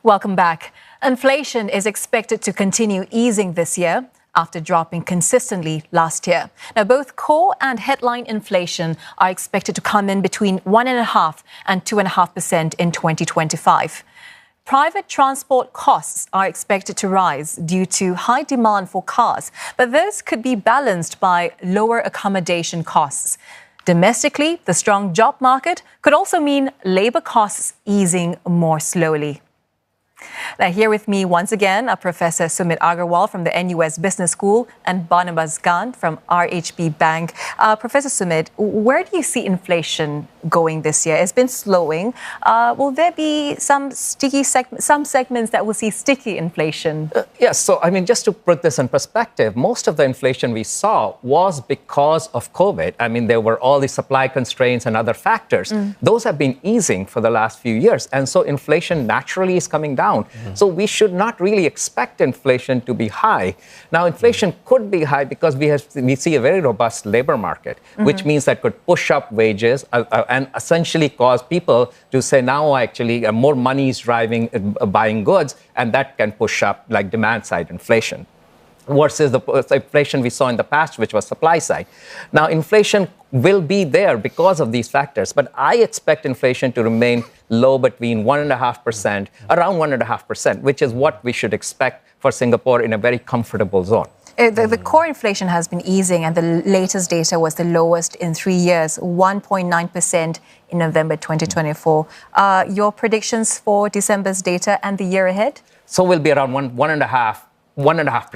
Welcome back. Inflation is expected to continue easing this year after dropping consistently last year. Now, both core and headline inflation are expected to come in between 1.5% and 2.5% in 2025. Private transport costs are expected to rise due to high demand for cars, but this could be balanced by lower accommodation costs. Domestically, the strong job market could also mean labour costs easing more slowly. Now, here with me once again are Professor Sumit Agarwal from the NUS Business School and Barnabas from RHB Bank. Professor Sumit, where do you see inflation going this year? It's been slowing. Will there be some segments that will see sticky inflation? Yes. So, just to put this in perspective, most of the inflation we saw was because of COVID. There were all the supply constraints and other factors. Those have been easing for the last few years. And so inflation naturally is coming down. So we should not really expect inflation to be high. Now, inflation could be high because we see a very robust labor market, which means that could push up wages and essentially cause people to say now actually more money is driving buying goods, and that can push up like demand side inflation versus the inflation we saw in the past, which was supply side. Now, inflation will be there because of these factors, but I expect inflation to remain low between 1.5%, around 1.5%, which is what we should expect for Singapore in a very comfortable zone. The core inflation has been easing, and the latest data was the lowest in 3 years, 1.9% in November 2024. Your predictions for December's data and the year ahead? So we'll be around 1.5%.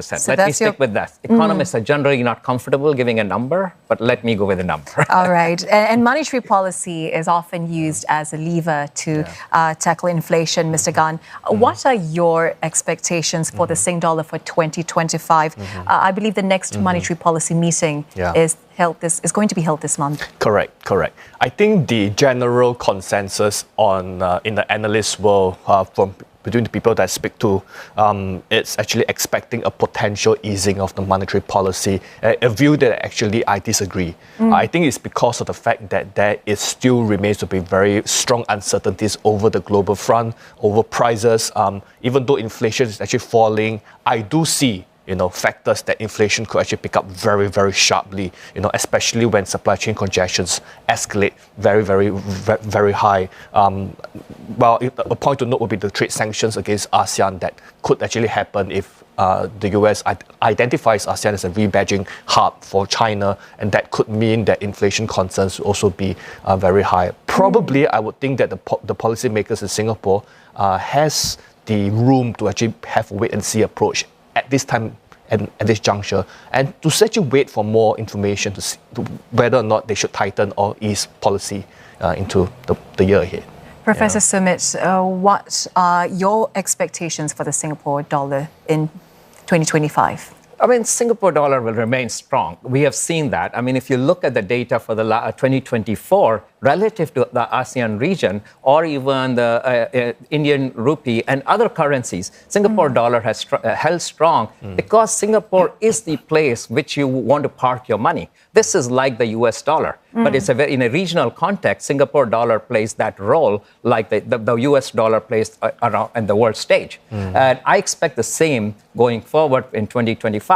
So let me stick with that. Economists are generally not comfortable giving a number, but let me go with a number. All right. And monetary policy is often used as a lever to tackle inflation, Mr. Gan. What are your expectations for the Singdollar for 2025? I believe the next monetary policy meeting is going to be held this month. Correct. I think the general consensus on in the analyst world from between the people that I speak to, it's actually expecting a potential easing of the monetary policy, a view that actually I disagree. I think it's because of the fact that there still remains to be very strong uncertainties over the global front, over prices. Even though inflation is actually falling, I do see factors that inflation could actually pick up very, very sharply, especially when supply chain congestions escalate very, very, very high. A point to note would be the trade sanctions against ASEAN that could actually happen if the US identifies ASEAN as a rebadging hub for China, and that could mean that inflation concerns will also be very high. Probably, I would think that the policymakers in Singapore has the room to actually have a wait-and-see approach at this time and at this juncture, and to actually wait for more information to see whether or not they should tighten or ease policy into the year ahead. Professor Sumit, what are your expectations for the Singapore dollar in 2025? Singapore dollar will remain strong. We have seen that. If you look at the data for the 2024 relative to the ASEAN region or even the Indian rupee and other currencies, Singapore dollar has held strong because Singapore is the place which you want to park your money. This is like the US dollar, but it's in a regional context, Singapore dollar plays that role like the US dollar plays around in the world stage. And I expect the same going forward in 2025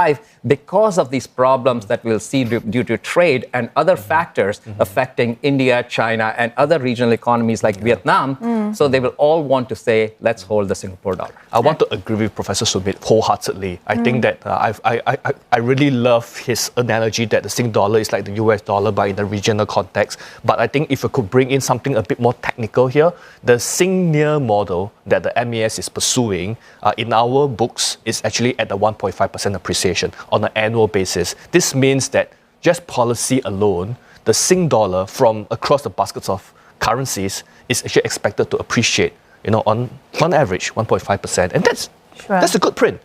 because of these problems that we'll see due to trade and other factors affecting India, China, and other regional economies like Vietnam. So they will all want to say, let's hold the Singapore dollar. I want to agree with Professor Sumit wholeheartedly. I think that I really love his analogy that the Singdollar is like the US dollar, but in the regional context. But I think if we could bring in something a bit more technical here, the Sing-Near model that the MAS is pursuing in our books is actually at the 1.5% appreciation on an annual basis. This means that just policy alone, the Singdollar from across the baskets of currencies is actually expected to appreciate, on average 1.5%, and that's a good print,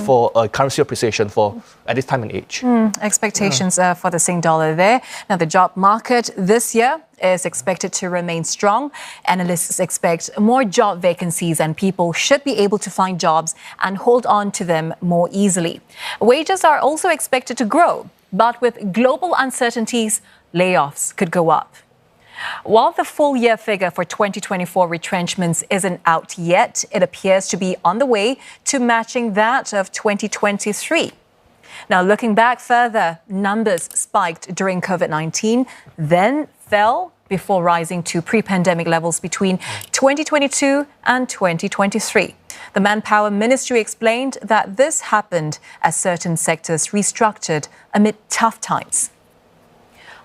for currency appreciation for at this time and age. Expectations for the Singdollar there. Now, the job market this year is expected to remain strong. Analysts expect more job vacancies, and people should be able to find jobs and hold on to them more easily. Wages are also expected to grow, but with global uncertainties, layoffs could go up. While the full year figure for 2024 retrenchments isn't out yet, it appears to be on the way to matching that of 2023. Now, looking back further, numbers spiked during COVID-19, then fell before rising to pre-pandemic levels between 2022 and 2023. The Manpower Ministry explained that this happened as certain sectors restructured amid tough times.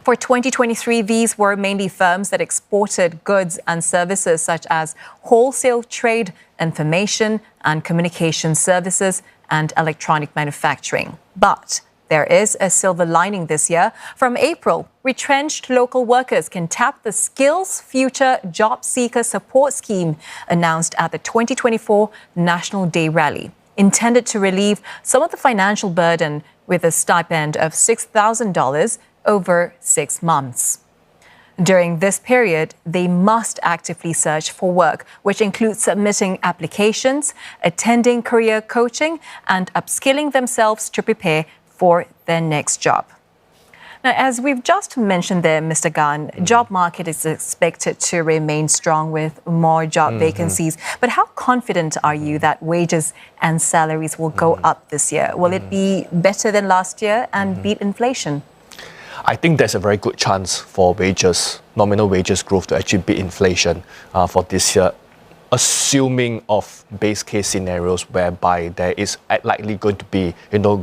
For 2023, these were mainly firms that exported goods and services such as wholesale trade, information and communication services, and electronic manufacturing. But there is a silver lining this year. From April, retrenched local workers can tap the Skills Future Job Seeker Support Scheme announced at the 2024 National Day Rally, intended to relieve some of the financial burden with a stipend of $6,000 over 6 months. During this period, they must actively search for work, which includes submitting applications, attending career coaching, and upskilling themselves to prepare for their next job. Now, as we've just mentioned there, Mr. Gan, job market is expected to remain strong with more job vacancies. But how confident are you that wages and salaries will go up this year? Will it be better than last year and beat inflation? I think there's a very good chance for wages, nominal wages growth to actually beat inflation for this year, assuming of base case scenarios whereby there is likely going to be,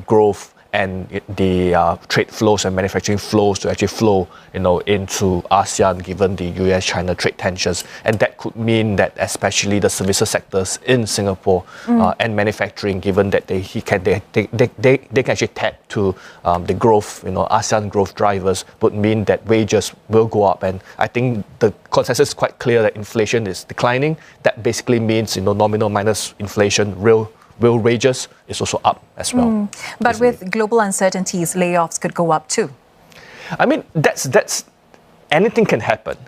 growth and the trade flows and manufacturing flows to actually flow, into ASEAN given the US-China trade tensions. And that could mean that especially the services sectors in Singapore and manufacturing, given that they can actually tap to the growth, ASEAN growth drivers, would mean that wages will go up. And I think the consensus is quite clear that inflation is declining. That basically means, nominal minus inflation, real wages is also up as well. But with global uncertainties, layoffs could go up too. I mean, that's anything can happen.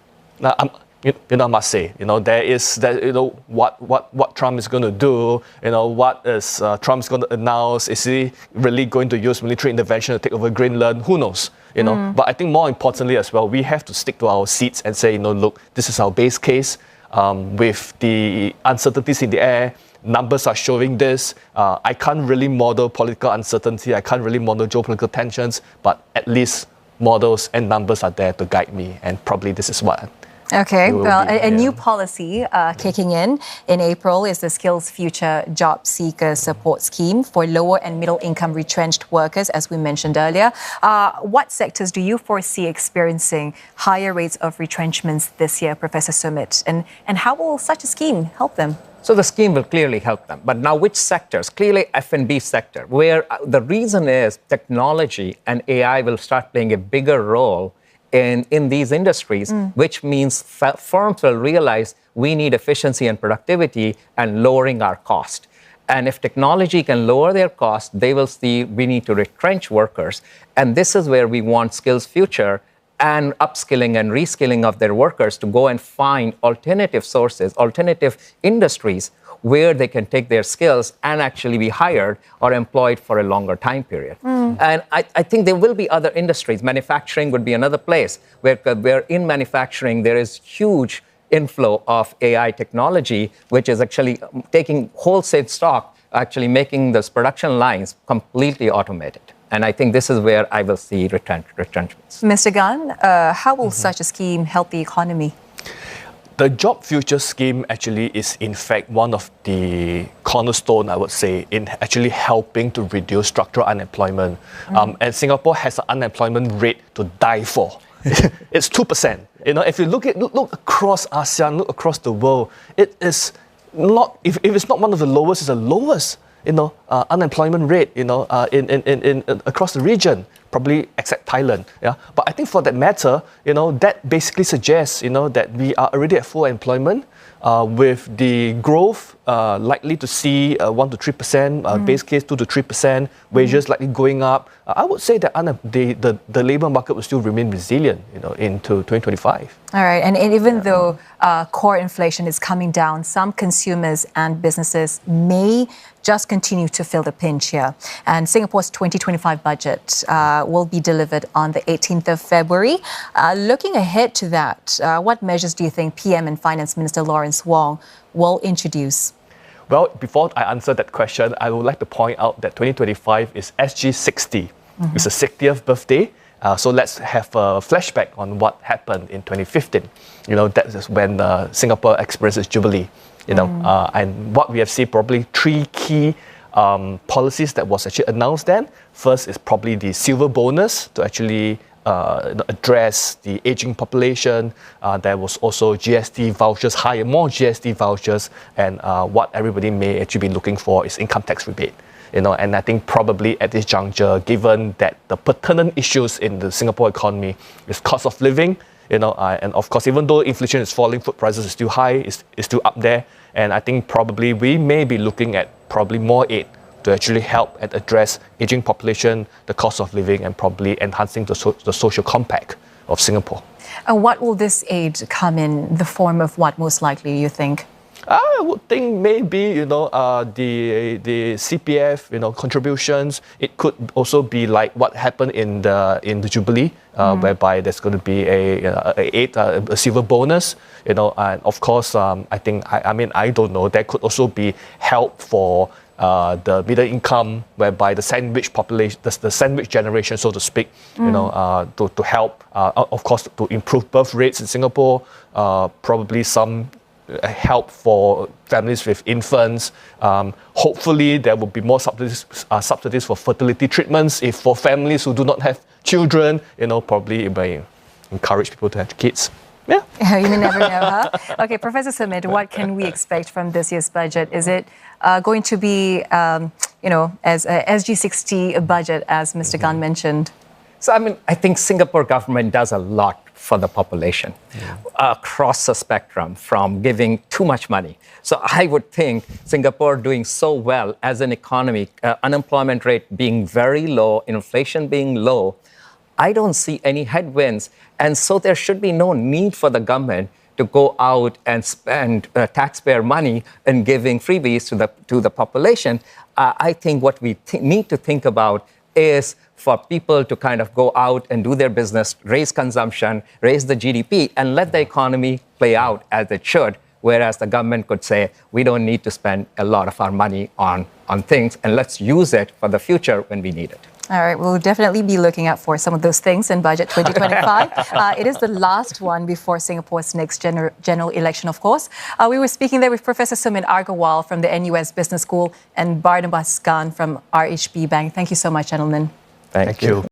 Now, I must say, there is that, what Trump is going to do, what is Trump's going to announce? Is he really going to use military intervention to take over Greenland? Who knows? But I think more importantly as well, we have to stick to our seats and say, look, this is our base case with the uncertainties in the air. Numbers are showing this. I can't really model political uncertainty. I can't really model geopolitical tensions, but at least models and numbers are there to guide me. And probably this is what. Okay, well, a new policy kicking in April is the Skills Future Job Seeker Support Scheme for lower and middle income retrenched workers, as we mentioned earlier. What sectors do you foresee experiencing higher rates of retrenchments this year, Professor Sumit? And how will such a scheme help them? So the scheme will clearly help them. But now which sectors? Clearly F&B sector, where the reason is technology and AI will start playing a bigger role in these industries, which means firms will realize we need efficiency and productivity and lowering our cost. And if technology can lower their cost, they will see we need to retrench workers. And this is where we want Skills Future and upskilling and reskilling of their workers to go and find alternative sources, alternative industries where they can take their skills and actually be hired or employed for a longer time period. And I think there will be other industries. Manufacturing would be another place where in manufacturing there is huge inflow of AI technology, which is actually taking wholesale stock, actually making those production lines completely automated. And I think this is where I will see retrenchments. Mr. Gan, how will such a scheme help the economy? The Job Future Scheme actually is, in fact, one of the cornerstone, I would say, in actually helping to reduce structural unemployment. And Singapore has an unemployment rate to die for. It's 2%. If you look across ASEAN, look across the world, it is not. If it's not one of the lowest, it's the lowest. Unemployment rate, in across the region, probably except Thailand. Yeah, but I think for that matter, that basically suggests, that we are already at full employment. with the growth likely to see 1 to 3%, base case 2 to 3%, wages likely going up, I would say that the labour market will still remain resilient, into 2025. All right, and even though core inflation is coming down, some consumers and businesses may just continue to feel the pinch here. And Singapore's 2025 budget will be delivered on the 18th of February. Looking ahead to that, what measures do you think PM and Finance Minister Lawrence Wong will introduce? Well, before I answer that question, I would like to point out that 2025 is SG 60. It's the 60th birthday. So let's have a flashback on what happened in 2015. That is when Singapore experienced its Jubilee. And what we have seen, probably three key policies that was actually announced then. First is probably the silver bonus to actually address the aging population. There was also GST vouchers, more GST vouchers, and what everybody may actually be looking for is income tax rebate. And I think probably at this juncture, given that the pertinent issues in the Singapore economy is cost of living, and of course, even though inflation is falling, food prices is still high, is still up there. And I think probably we may be looking at probably more aid to actually help and address aging population, the cost of living, and probably enhancing the social compact of Singapore. And what will this aid come in the form of what, most likely, you think? I would think maybe, the CPF, contributions. It could also be like what happened in the Jubilee, whereby there's going to be a silver bonus, and of course, I think, I don't know, there could also be help for the middle income, whereby the sandwich population, the sandwich generation, so to speak, to help, of course, to improve birth rates in Singapore, probably some help for families with infants. Hopefully, there will be more subsidies for fertility treatments. If for families who do not have children, probably it may encourage people to have kids. Yeah. You may never know, huh? Okay, Professor Sumit, what can we expect from this year's budget? Is it going to be, as a SG60 budget, as Mr. Gan mentioned? So, I think Singapore government does a lot for the population across the spectrum, from giving too much money. So I would think Singapore doing so well as an economy, unemployment rate being very low, inflation being low, I don't see any headwinds. And so there should be no need for the government to go out and spend taxpayer money and giving freebies to the population. I think what we need to think about is for people to kind of go out and do their business, raise consumption, raise the GDP, and let the economy play out as it should. Whereas the government could say, we don't need to spend a lot of our money on things, and let's use it for the future when we need it. All right, we'll definitely be looking out for some of those things in Budget 2025. It is the last one before Singapore's next general election, of course. We were speaking there with Professor Sumit Agarwal from the NUS Business School and Barnabas from RHB Bank. Thank you so much, gentlemen. Thank you.